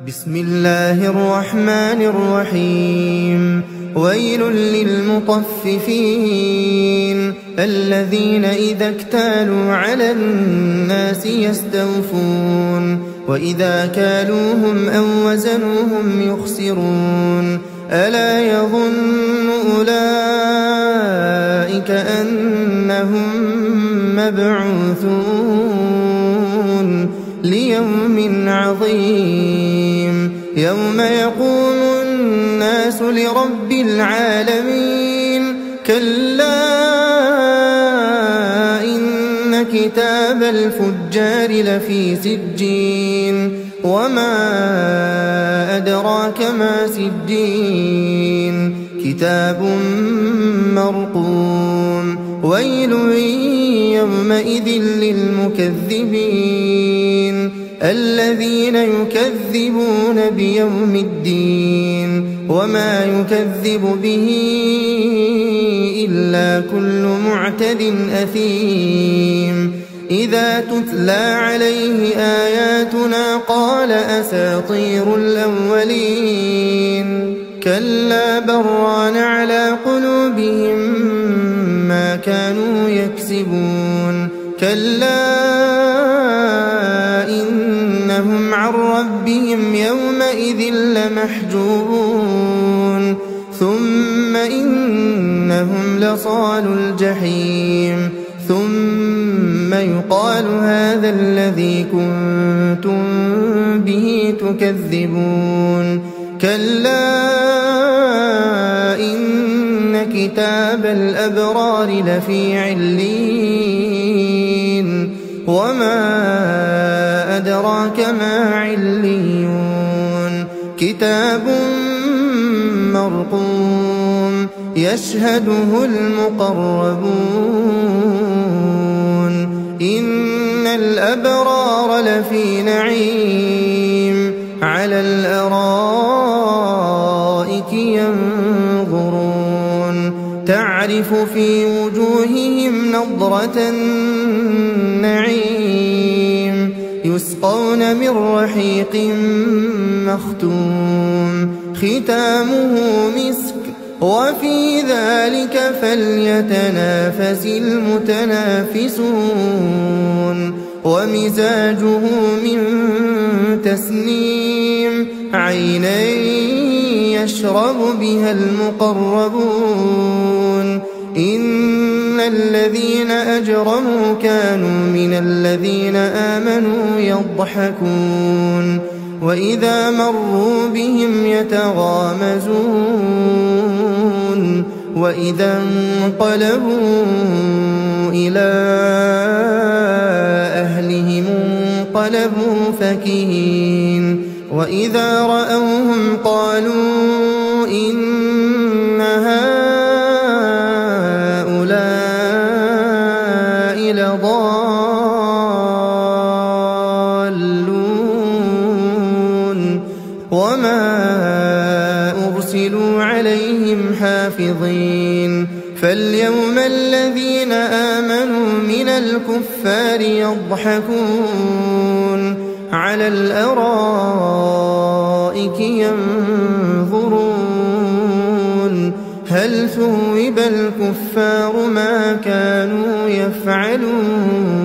بسم الله الرحمن الرحيم. ويل للمطففين الذين إذا اكتالوا على الناس يستوفون وإذا كالوهم أو وزنوهم يخسرون. ألا يظن أولئك أنهم مبعوثون ليوم عظيم يوم يقوم الناس لرب العالمين. كلا إن كتاب الفجار لفي سجين وما أدراك ما سجين كتاب مرقوم. ويل يومئذ للمكذبين الذين يكذبون بيوم الدين وما يكذب به إلا كل معتد أثيم. إذا تتلى عليه آياتنا قال أساطير الأولين. كلا بران على قلوبهم ما كانوا يكسبون. كلا إنهم عن ربهم يومئذ لمحجوبون ثم إنهم لصالوا الجحيم ثم يقال هذا الذي كنتم به تكذبون. كلا إن كتاب الأبرار لفي عليين وما أدراك ما عليون كتاب مرقوم يشهده المقربون. إن الأبرار لفي نعيم على الأرائك ينظرون تعرف في وجوههم نضرة النعيم يسقون من رحيق مختوم ختامه مسك وفي ذلك فليتنافس المتنافسون. ومزاجه من تسنيم عينا يشرب بها المقربون. إن الذين أجرموا كانوا من الذين آمنوا يضحكون وإذا مروا بهم يتغامزون وإذا انقلبوا إلى أهلهم انقلبوا فكهين وإذا رأوهم قالوا إن هؤلاء لضالون وما أرسلوا عليهم حافظين. فاليوم الذين آمنوا من الكفار يضحكون على الأرائك ينظرون هل ثوب الكفار ما كانوا يفعلون.